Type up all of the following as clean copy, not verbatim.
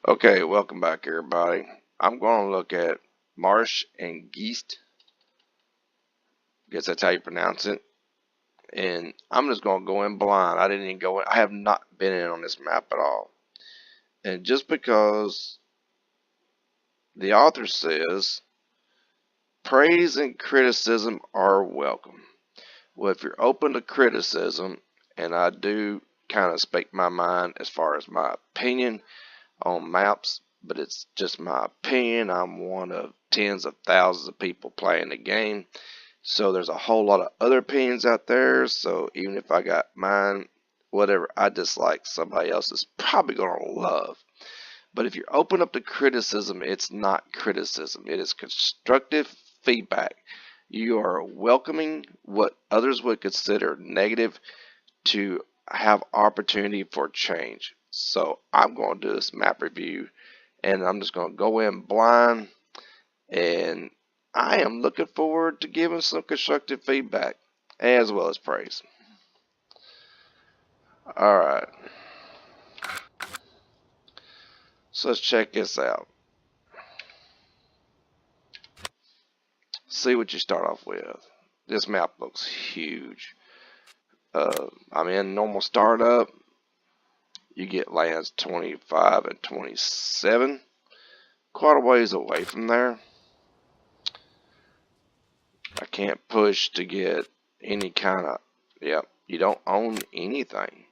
Okay, welcome back everybody. I'm going to look at Marsh and Geest. Guess that's how you pronounce it. And I'm just going to go in blind. I didn't even go in. I have not been in on this map at all. And just because the author says praise and criticism are welcome. Well, if you're open to criticism, and I do kind of speak my mind as far as my opinion on maps, but it's just my opinion. I'm one of tens of thousands of people playing the game, so there's a whole lot of other opinions out there. So even if I got mine, whatever I dislike, somebody else is probably gonna love. But if you're open up to criticism, it's not criticism, it is constructive feedback. You are welcoming what others would consider negative to have opportunity for change. So I'm going to do this map review, and I'm just going to go in blind, and I am looking forward to giving some constructive feedback as well as praise. Alright, so let's check this out. See what you start off with. This map looks huge. I'm in normal startup. You get lands 25 and 27. Quite a ways away from there. I can't push to get any kind of, you don't own anything.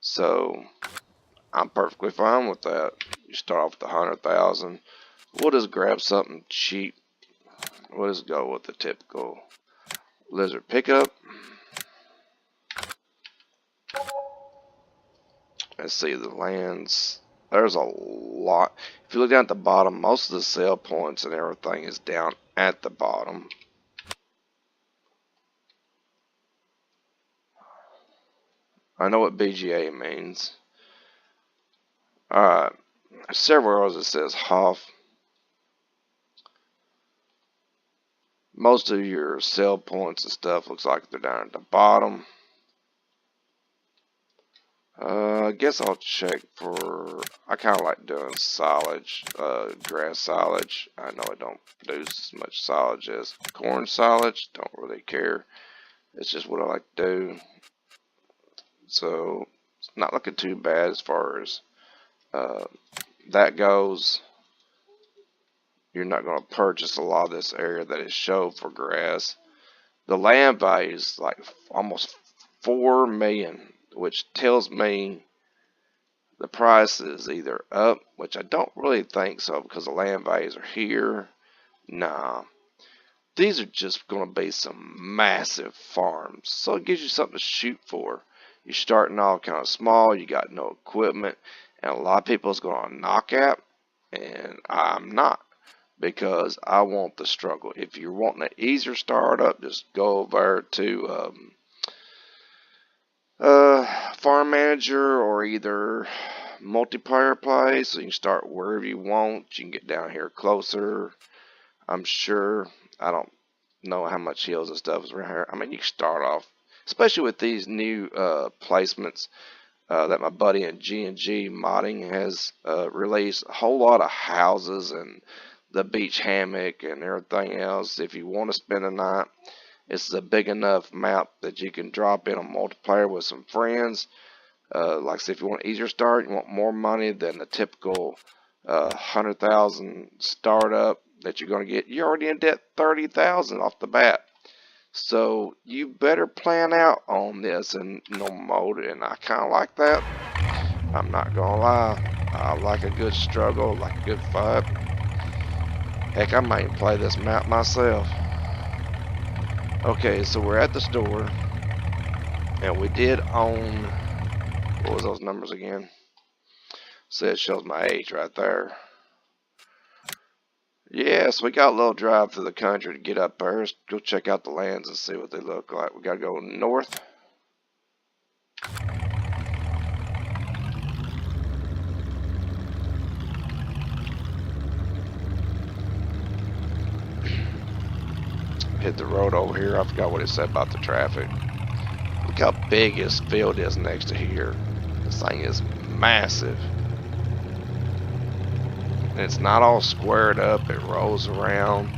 So I'm perfectly fine with that. You start off with 100,000. We'll just grab something cheap. We'll just go with the typical lizard pickup. Let's see the lands. There's a lot. If you look down at the bottom, most of the sale points and everything is down at the bottom. I know what BGA means. Alright. Several arrows that says Hoff. Most of your sell points and stuff looks like they're down at the bottom. I guess I'll check for, I kind of like doing silage, grass silage. I know I don't produce as much silage as corn silage. Don't really care. It's just what I like to do. So it's not looking too bad as far as that goes. You're not going to purchase a lot of this area that is shown for grass. The land value is like almost 4 million, which tells me the price is either up, which I don't really think so because the land values are here. Nah, these are just going to be some massive farms, so it gives you something to shoot for. You're starting off kind of small, you got no equipment, and a lot of people is going to knock at, and I'm not, because I want the struggle. If you're wanting an easier startup, just go over to farm manager or either multiplayer play, so you can start wherever you want. You can get down here closer. I'm sure, I don't know how much hills and stuff is around here. I mean, you can start off, especially with these new placements that my buddy in G&G modding has released. A whole lot of houses and the beach hammock and everything else. If you want to spend a night, it's a big enough map that you can drop in a multiplayer with some friends. Like I said, if you want an easier start, you want more money than the typical 100,000 startup that you're going to get. You're already in debt 30,000 off the bat. So you better plan out on this in normal mode, and I kind of like that. I'm not going to lie. I like a good struggle, like a good fight. Heck, I might play this map myself. Okay, so we're at the store, and we did own, what was those numbers again? So it shows my age right there. Yeah, so we got a little drive through the country to get up there. Let's go check out the lands and see what they look like. We gotta go north. Hit the road over here. I forgot what it said about the traffic. Look how big this field is next to here. This thing is massive. and it's not all squared up. It rolls around.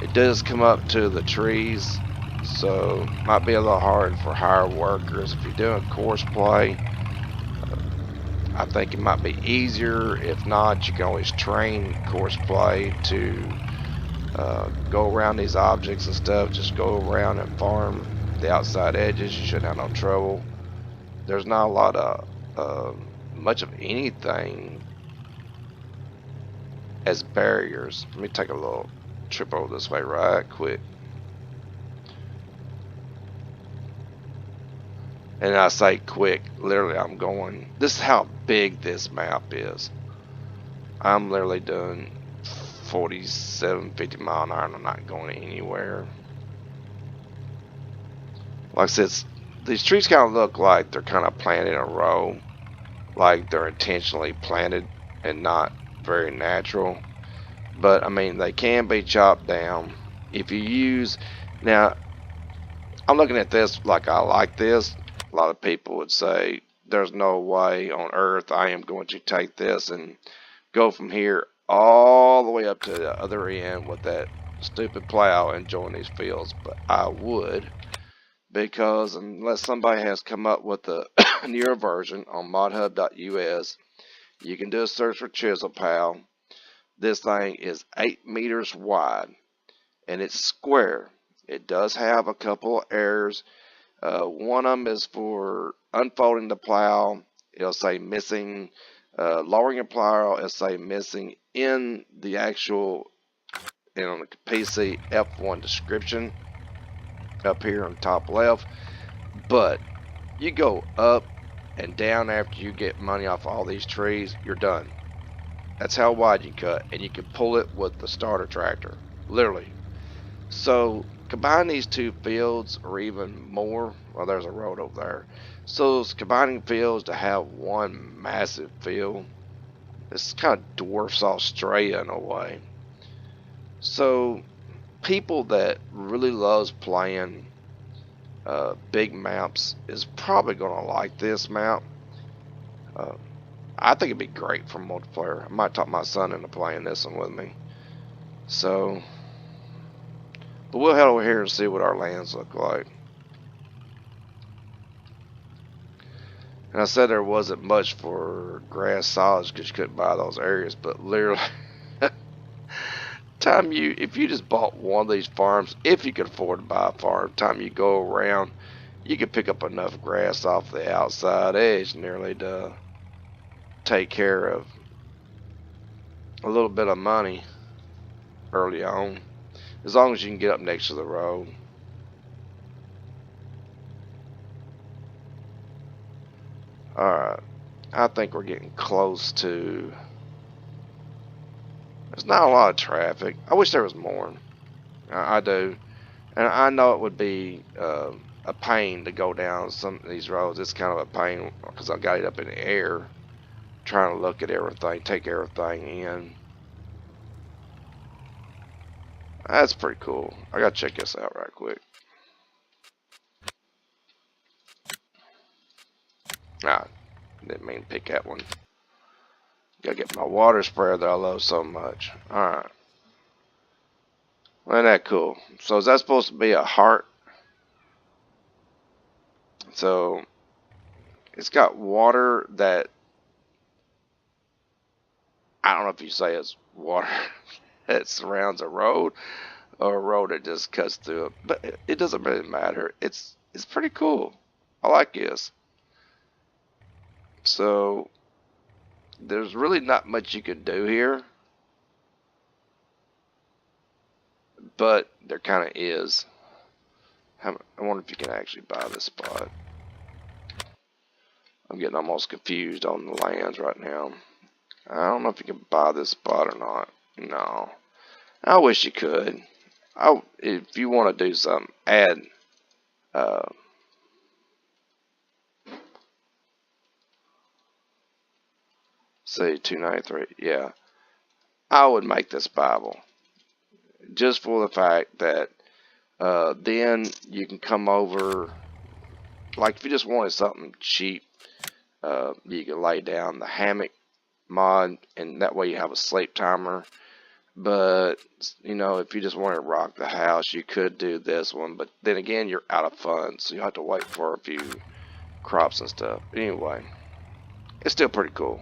It does come up to the trees, so might be a little hard for higher workers. If you're doing course play, I think it might be easier. If not, you can always train course play to go around these objects and stuff. Just go around and farm the outside edges. You shouldn't have no trouble. There's not a lot of much of anything as barriers. Let me take a little trip over this way right quick. And I say quick, literally I'm going, this is how big this map is. I'm literally doing 47, 50 mile an hour and I'm not going anywhere. Like I said, these trees kind of look like they're kind of planted in a row. Like they're intentionally planted and not very natural. But I mean, they can be chopped down. If you use, now, I'm looking at this like I like this. A lot of people would say, there's no way on earth I am going to take this and go from here all the way up to the other end with that stupid plow and join these fields. But I would, because unless somebody has come up with a newer version on modhub.us, you can do a search for chisel plow. This thing is 8 meters wide and it's square. It does have a couple of errors. One of them is for unfolding the plow. It'll say missing. Lowering a plow, it'll say missing in the actual, on the PC F1 description up here on the top left. But you go up and down after you get money off all these trees, you're done. That's how wide you cut, and you can pull it with the starter tractor, literally. So combine these two fields or even more. Well, there's a road over there. So combining fields to have one massive field, this kind of dwarfs Australia in a way. So people that really loves playing big maps is probably going to like this map. I think it'd be great for multiplayer. I might talk my son into playing this one with me. So, but we'll head over here and see what our lands look like. And I said there wasn't much for grass solids because you couldn't buy those areas, but literally, if you just bought one of these farms, if you could afford to buy a farm, time you go around, you could pick up enough grass off the outside edge nearly to take care of a little bit of money early on, as long as you can get up next to the road. Alright, I think we're getting close to, there's not a lot of traffic. I wish there was more. I do. And I know it would be a pain to go down some of these roads. It's kind of a pain because I got it up in the air trying to look at everything, take everything in. That's pretty cool. I gotta check this out right quick. Ah, didn't mean to pick that one. Gotta get my water sprayer that I love so much. Alright. Isn't that cool? So is that supposed to be a heart? So it's got water that, I don't know if you say it's water that surrounds a road or a road that just cuts through it, but it doesn't really matter. It's pretty cool. I like this. So there's really not much you can do here, but there kind of is. I wonder if you can actually buy this spot. I'm getting almost confused on the lands right now. I don't know if you can buy this spot or not. No. I wish you could. If you want to do something, add say 293. Yeah. I would make this Bible. Just for the fact that then you can come over, like if you just wanted something cheap, you can lay down the hammock mod, and that way you have a sleep timer. But, you know, if you just want to rock the house, you could do this one. But then again, you're out of funds, so you have to wait for a few crops and stuff. Anyway, it's still pretty cool.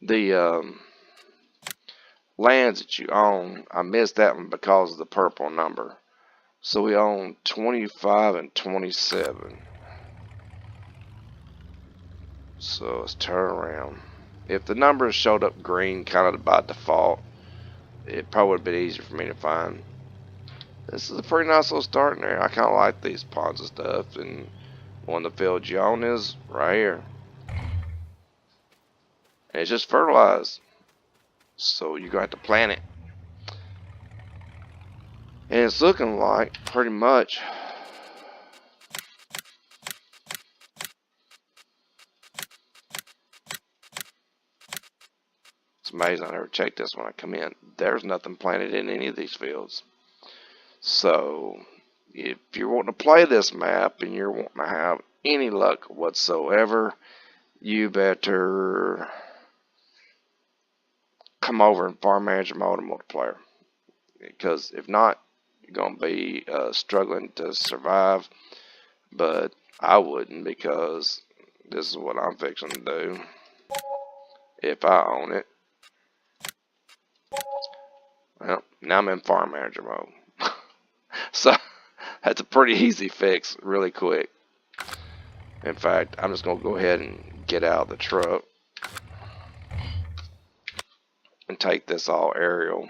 The lands that you own, I missed that one because of the purple number. So we own 25 and 27. So let's turn around. If the numbers showed up green kind of by default, it probably would have been easier for me to find. This is a pretty nice little starting area. I kind of like these ponds and stuff. And one of the fields you own is right here. And it's just fertilized. So you're going to have to plant it. And it's looking like pretty much it's amazing. I never checked this when I come in. There's nothing planted in any of these fields. So if you're wanting to play this map and you're wanting to have any luck whatsoever, you better come over and farm manager mode and multiplayer. Because if not, you're going to be struggling to survive. But I wouldn't, because this is what I'm fixing to do if I own it. Well, now I'm in farm manager mode. So that's a pretty easy fix, really quick. In fact, I'm just going to go ahead and get out of the truck and take this all aerial.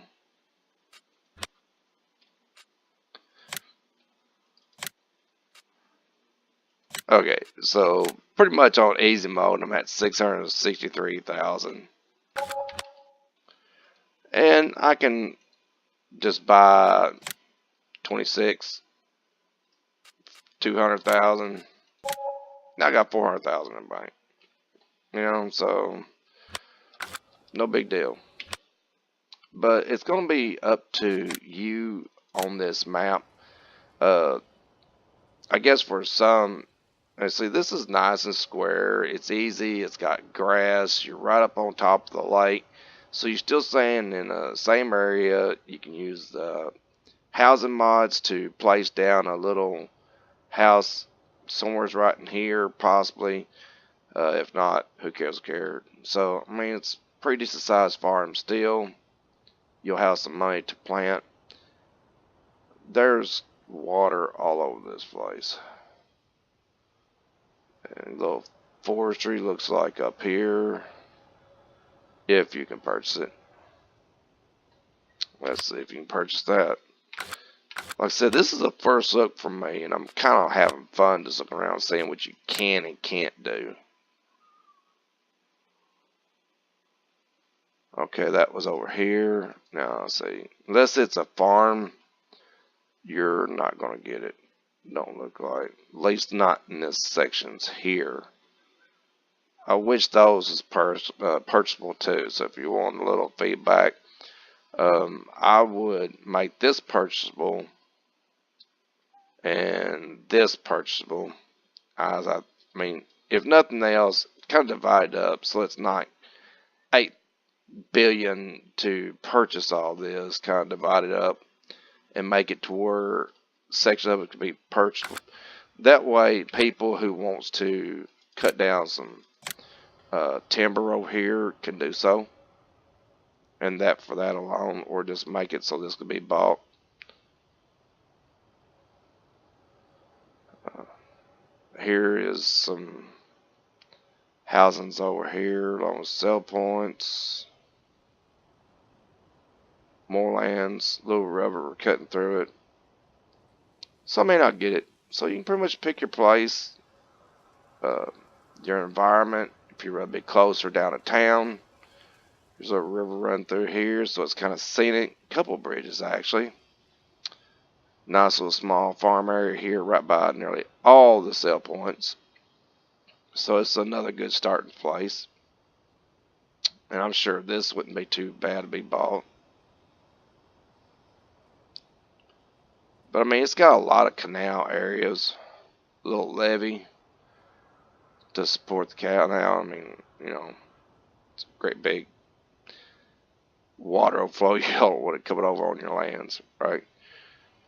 Okay, so pretty much on easy mode, I'm at 663,000. And I can just buy 26, 200,000. Now I got 400,000 in the bank. You know, so no big deal. But it's going to be up to you on this map. I guess for some, see, this is nice and square. It's easy. It's got grass. You're right up on top of the lake. So you're still staying in the same area. You can use the housing mods to place down a little house somewhere's right in here, possibly. If not, who cares? So, I mean, it's pretty decent sized farm still. You'll have some money to plant. There's water all over this place. And little forestry looks like up here, if you can purchase it. Let's see if you can purchase that. Like I said, this is a first look for me, and I'm kind of having fun just looking around seeing what you can and can't do. Okay, that was over here. Now, let's see. Unless it's a farm, you're not going to get it. Don't look like. At least not in this sections here. I wish those is purchasable too. So if you want a little feedback, I would make this purchasable and this purchasable. I mean, if nothing else, kind of divide up so it's not 8 billion to purchase all this. Kind of divide it up and make it to where section of it could be purchasable. That way, people who wants to cut down some timber over here can do so, and that for that alone, or just make it so this could be bought. Here is some housings over here along with sell points, more lands, little rubber cutting through it. So I may not get it. So you can pretty much pick your place, your environment. If you're a bit closer down to town, there's a river run through here, so it's kind of scenic. Couple bridges actually. Nice little small farm area here, right by nearly all the sell points. So it's another good starting place. And I'm sure this wouldn't be too bad to be bought. But I mean, it's got a lot of canal areas, a little levee to support the cow now. I mean, you know, it's a great big water will flow. You don't want it coming over on your lands, right?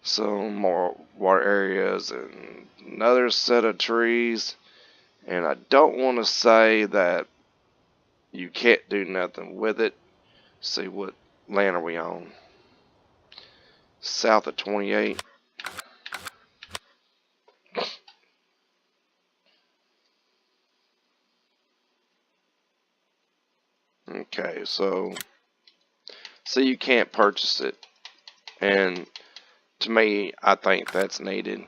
So more water areas and another set of trees. And I don't want to say that you can't do nothing with it. See, what land are we on? South of 28. Okay, so you can't purchase it. And to me, I think that's needed.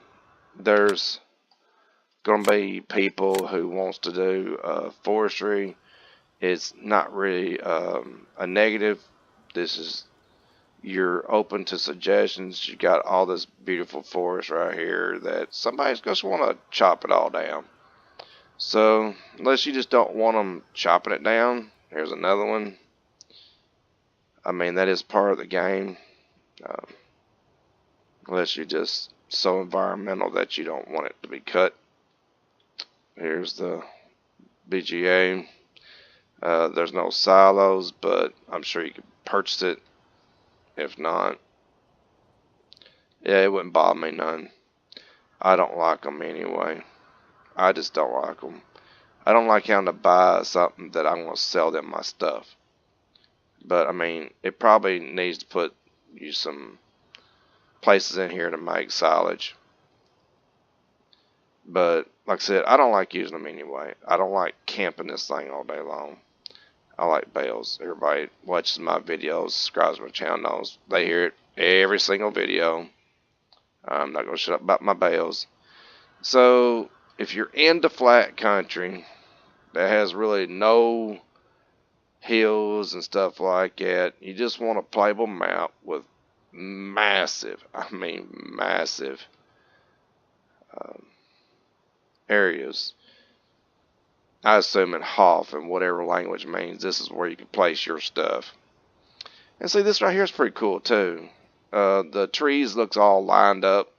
There's going to be people who wants to do forestry. It's not really a negative. This is, you're open to suggestions. You got all this beautiful forest right here that somebody's just want to chop it all down. So unless you just don't want them chopping it down, here's another one. I mean, that is part of the game. Unless you're just so environmental that you don't want it to be cut. Here's the BGA. There's no silos, but I'm sure you could purchase it. If not, yeah, it wouldn't bother me none. I don't like them anyway. I just don't like them. I don't like having to buy something that I'm going to sell them my stuff. But I mean, it probably needs to put you some places in here to make silage. But like I said, I don't like using them anyway. I don't like camping this thing all day long. I like bales. Everybody watches my videos, subscribes to my channel, knows they hear it every single video. I'm not going to shut up about my bales. So if you're into flat country that has really no hills and stuff like that, you just want a playable map with massive, I mean massive areas. I assume in Hoff and whatever language means, this is where you can place your stuff. And see, this right here is pretty cool too. The trees looks all lined up.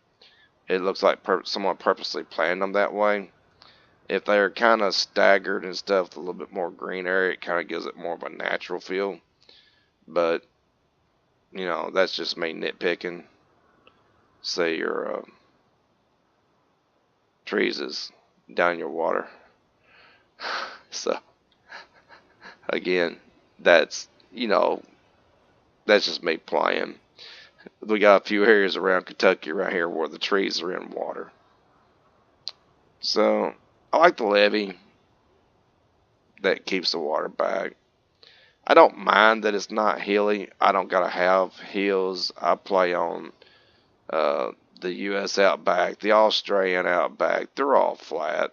It looks like someone purposely planned them that way. If they're kind of staggered and stuff with a little bit more green area, it kind of gives it more of a natural feel. But, you know, that's just me nitpicking. Say your trees is down your water. So, again, that's, you know, that's just me playing. We got a few areas around Kentucky right here where the trees are in water. So, I like the levee that keeps the water back. I don't mind that it's not hilly. I don't gotta have hills. I play on the U.S. outback, the Australian outback. They're all flat.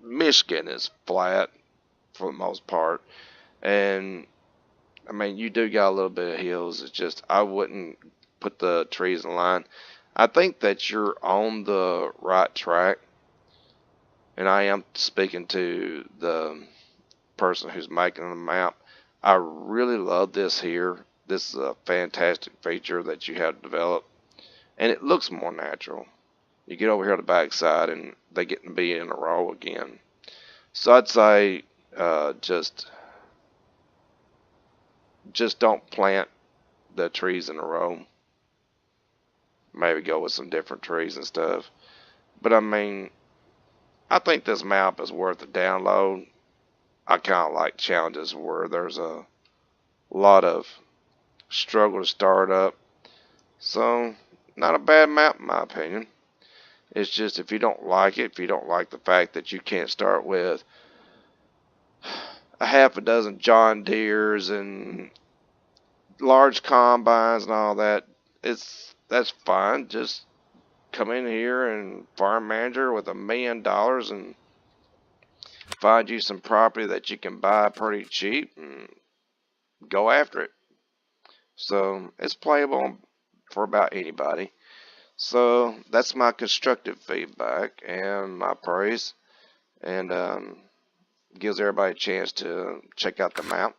Michigan is flat for the most part. And, I mean, you do got a little bit of hills. It's just, I wouldn't put the trees in line. I think that you're on the right track. And I am speaking to the person who's making the map. I really love this here. This is a fantastic feature that you have developed. And it looks more natural. You get over here to the back side and they get to be in a row again. So I'd say just don't plant the trees in a row. Maybe go with some different trees and stuff. But I mean, I think this map is worth a download. I kind of like challenges where there's a lot of struggle to start up. So, not a bad map in my opinion. It's just if you don't like it, if you don't like the fact that you can't start with a half a dozen John Deeres and large combines and all that, that's fine. Just come in here and farm manager with $1 million and find you some property that you can buy pretty cheap and go after it. So it's playable for about anybody. So that's my constructive feedback and my praise, and gives everybody a chance to check out the map.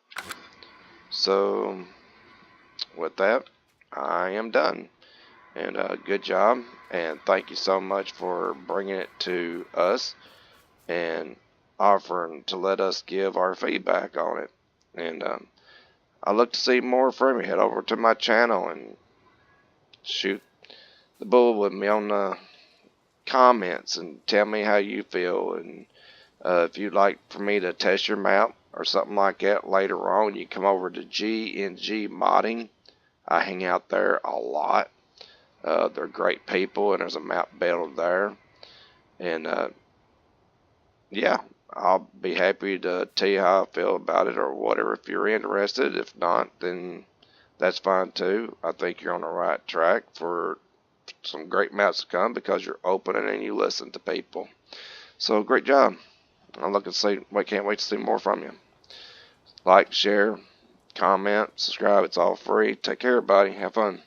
So with that, I am done. And good job, and thank you so much for bringing it to us. And offering to let us give our feedback on it. And I look to see more from you. Head over to my channel and shoot the bull with me on the comments and tell me how you feel. And if you'd like for me to test your map or something like that later on, you come over to GNG Modding. I hang out there a lot. They're great people, and there's a map builder there. And yeah, I'll be happy to tell you how I feel about it or whatever if you're interested. If not, then that's fine too. I think you're on the right track for some great maps to come because you're open and you listen to people. So great job. Can't wait to see more from you. Like, share, comment, subscribe. It's all free. Take care, everybody. Have fun.